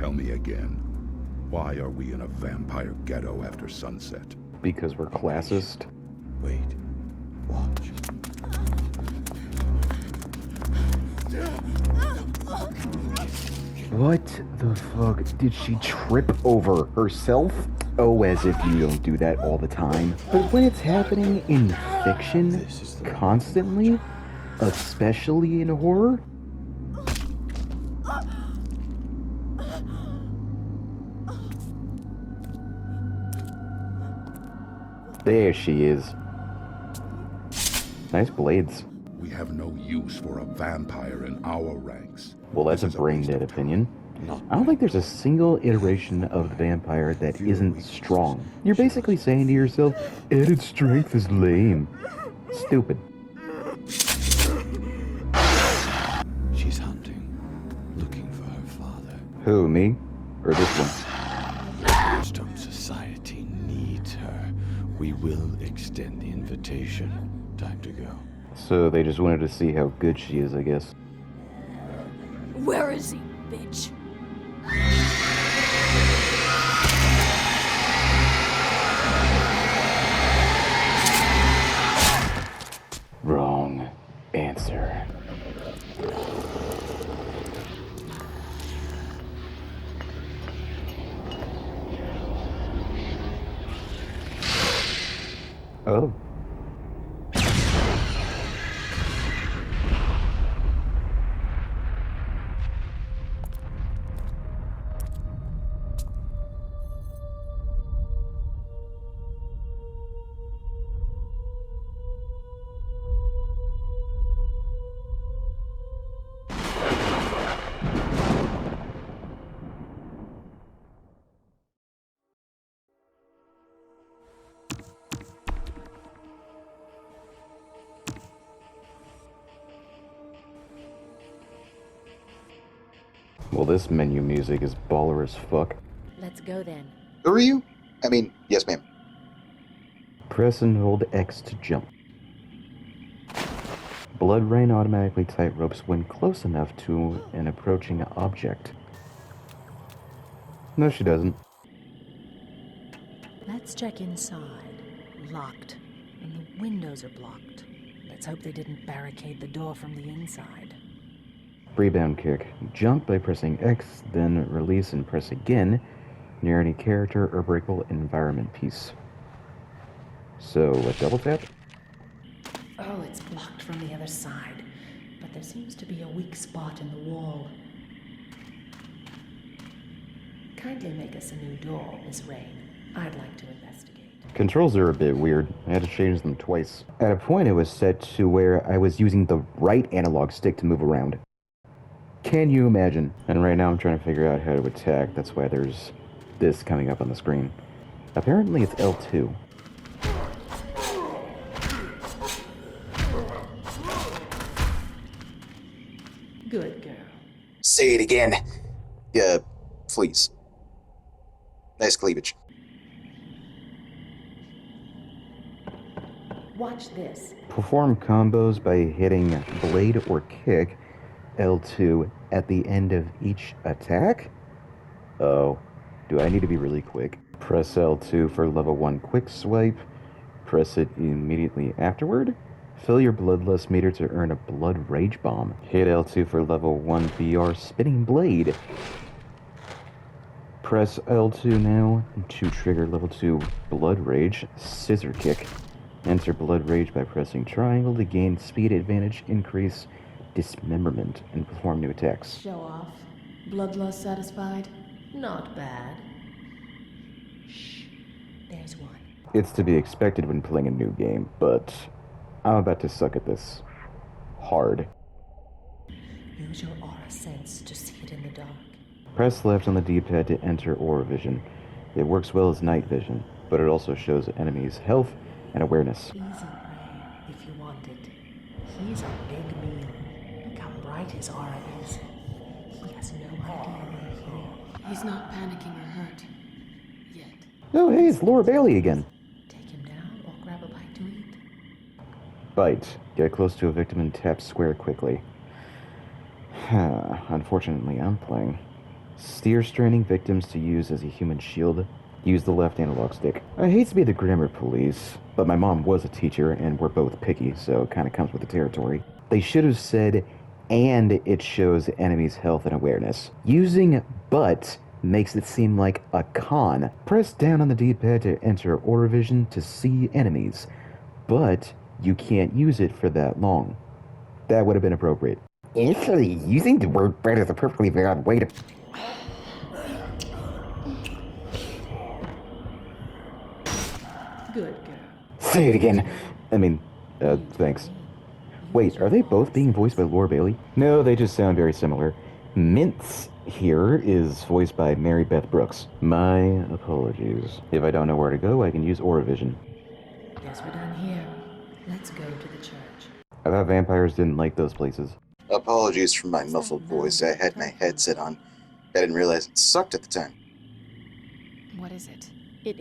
Tell me again, why are we in a vampire ghetto after sunset? Because we're classist. Wait. Watch. What the fuck? Did she trip over herself? Oh, as if you don't do that all the time. But when it's happening in fiction, constantly, especially in horror, there she is. Nice blades. We have no use for a vampire in our ranks. Well, that's a brain-dead opinion. I don't think there's a single iteration of the vampire that isn't strong. You're basically saying to yourself, added strength is lame. Stupid. She's hunting, looking for her father. Who, me? Or this one? Stone Society needs her. We will extend the invitation. Time to go. So they just wanted to see how good she is, I guess. Where is he, bitch? Wrong answer. Oh. Well, this menu music is baller as fuck. Let's go then. Who are you? I mean, yes, ma'am. Press and hold X to jump. BloodRayne automatically tightropes when close enough to an approaching object. No, she doesn't. Let's check inside. Locked. And the windows are blocked. Let's hope they didn't barricade the door from the inside. Rebound kick. Jump by pressing X, then release and press again near any character or breakable environment piece. So, a double tap? Oh, it's blocked from the other side. But there seems to be a weak spot in the wall. Kindly make us a new door, Miss Rain. I'd like to investigate. Controls are a bit weird. I had to change them twice. At a point it was set to where I was using the right analog stick to move around. Can you imagine? And right now I'm trying to figure out how to attack. That's why there's this coming up on the screen. Apparently it's L2. Good girl. Say it again. Please. Nice cleavage. Watch this. Perform combos by hitting blade or kick L2 at the end of each attack? Oh, do I need to be really quick? Press L2 for level 1 quick swipe. Press it immediately afterward. Fill your bloodlust meter to earn a blood rage bomb. Hit L2 for level 1 BR spinning blade. Press L2 now to trigger level 2 blood rage scissor kick. Enter blood rage by pressing triangle to gain speed advantage, increase dismemberment, and perform new attacks. Show off. Bloodlust satisfied? Not bad. Shh. There's one. It's to be expected when playing a new game, but I'm about to suck at this. Hard. Use your aura sense to see it in the dark. Press left on the D-pad to enter aura vision. It works well as night vision, but it also shows enemies' health and awareness. Easy prey, if you want it. He's a big meal. Look how bright his aura is. He has no idea we're here. He's not panicking or hurt. Yet. Oh, hey, it's Laura Bailey again. Take him down or grab a bite to eat. Bite. Get close to a victim and tap square quickly. Unfortunately, I'm playing. Steer stranding victims to use as a human shield. Use the left analog stick. I hate to be the grammar police, but my mom was a teacher and we're both picky, so it kind of comes with the territory. They should have said, and it shows enemies' health and awareness. Using but makes it seem like a con. Press down on the D-pad to enter Aura Vision to see enemies, but you can't use it for that long. That would have been appropriate. Actually, using the word but is a perfectly valid way to... Good girl. Say it again. Thanks. Wait, are they both being voiced by Laura Bailey? No, they just sound very similar. Mintz here is voiced by Mary Beth Brooks. My apologies. If I don't know where to go, I can use Aura Vision. Guess we're done here. Let's go to the church. I thought vampires didn't like those places. Apologies for my muffled voice. I had my headset on. I didn't realize it sucked at the time. What is it? It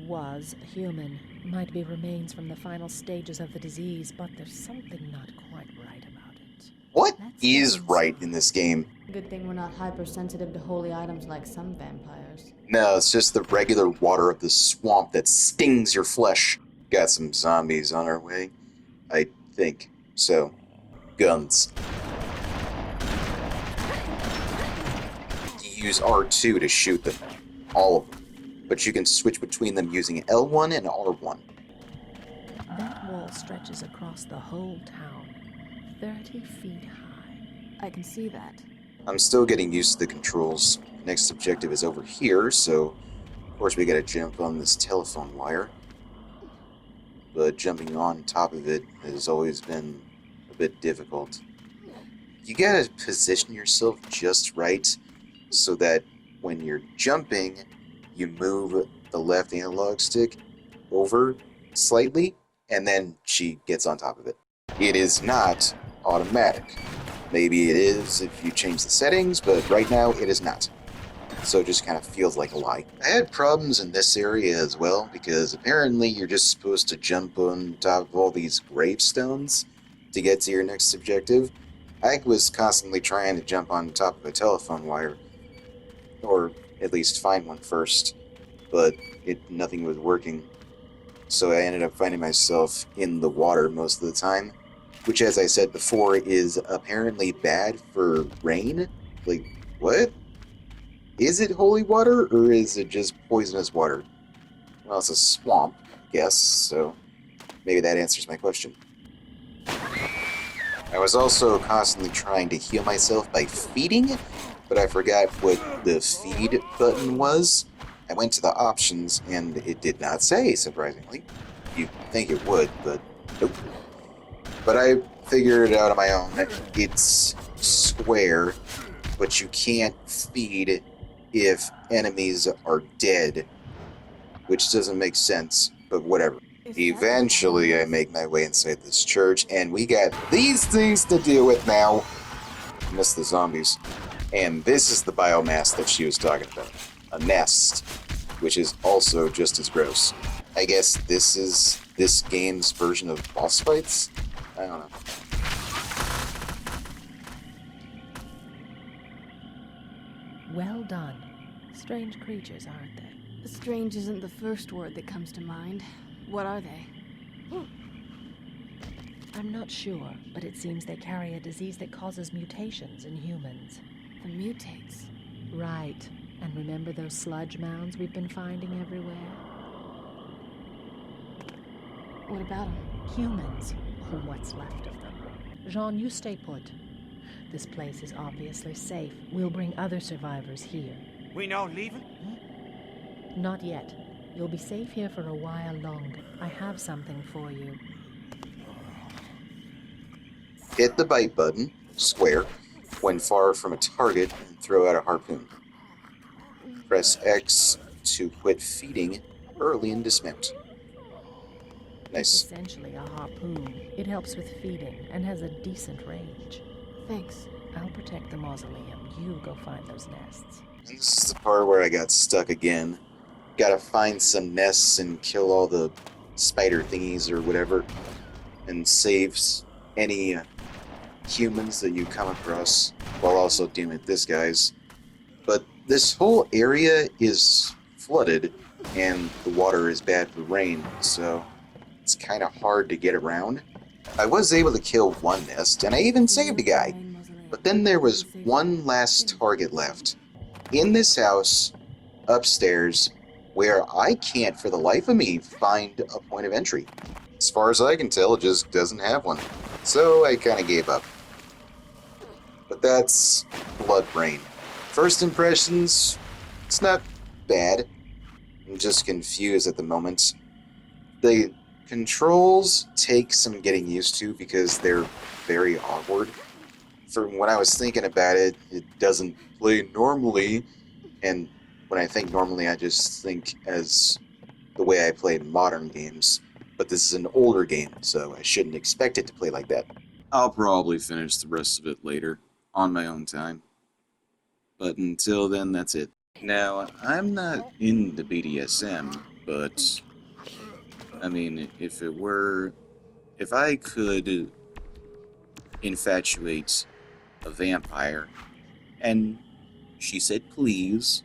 was human. Might be remains from the final stages of the disease, but there's something not quite right about it. What is right in this game? Good thing we're not hypersensitive to holy items like some vampires. No, it's just the regular water of the swamp that stings your flesh. Got some zombies on our way. I think so. Guns. You use R2 to shoot them. All of them. But you can switch between them using L1 and R1. That wall stretches across the whole town, 30 feet high. I can see that. I'm still getting used to the controls. Next objective is over here, so of course we gotta jump on this telephone wire. But jumping on top of it has always been a bit difficult. You gotta position yourself just right so that when you're jumping, you move the left analog stick over slightly, and then she gets on top of it. It is not automatic. Maybe it is if you change the settings, but right now it is not. So it just kind of feels like a lie. I had problems in this area as well, because apparently you're just supposed to jump on top of all these gravestones to get to your next objective. I was constantly trying to jump on top of a telephone wire, or at least find one first, but nothing was working. So I ended up finding myself in the water most of the time, which, as I said before, is apparently bad for rain. Like, what? Is it holy water, or is it just poisonous water? Well, it's a swamp, I guess, so maybe that answers my question. I was also constantly trying to heal myself by feeding, but I forgot what the feed button was. I went to the options, and it did not say, surprisingly. You'd think it would, but nope. But I figured it out on my own. It's square, but you can't feed if enemies are dead, which doesn't make sense, but whatever. Eventually, I make my way inside this church, and we got these things to deal with now. Miss the zombies. And this is the biomass that she was talking about. A nest, which is also just as gross. I guess this is this game's version of boss fights? I don't know. Well done. Strange creatures, aren't they? Strange isn't the first word that comes to mind. What are they? I'm not sure, but it seems they carry a disease that causes mutations in humans. The mutates. Right. And remember those sludge mounds we've been finding everywhere? What about them? Humans, or what's left of them. Jean, you stay put. This place is obviously safe. We'll bring other survivors here. We not leaving? Not yet. You'll be safe here for a while longer. I have something for you. Hit the bite button, square, when far from a target, and throw out a harpoon. Press X to quit feeding early and dismount. It's Nice. essentially a harpoon. It helps with feeding and has a decent range. Thanks. I'll protect the mausoleum. You go find those nests. And this is the part where I got stuck again. Gotta find some nests and kill all the spider thingies or whatever, and save any humans that you come across, while also dealing with this guys. But This whole area is flooded, and the water is bad for rain, so it's kind of hard to get around. I was able to kill one nest, and I even saved a guy. But then there was one last target left. In this house, upstairs, where I can't for the life of me find a point of entry. As far as I can tell, it just doesn't have one. So I kind of gave up. But that's BloodRayne. First impressions, it's not bad. I'm just confused at the moment. The controls take some getting used to because they're very awkward. From when I was thinking about it, it doesn't play normally. And when I think normally, I just think as the way I play modern games. But this is an older game, so I shouldn't expect it to play like that. I'll probably finish the rest of it later, on my own time. But until then, that's it. Now, I'm not into BDSM, but I mean, if I could infatuate a vampire, and she said please,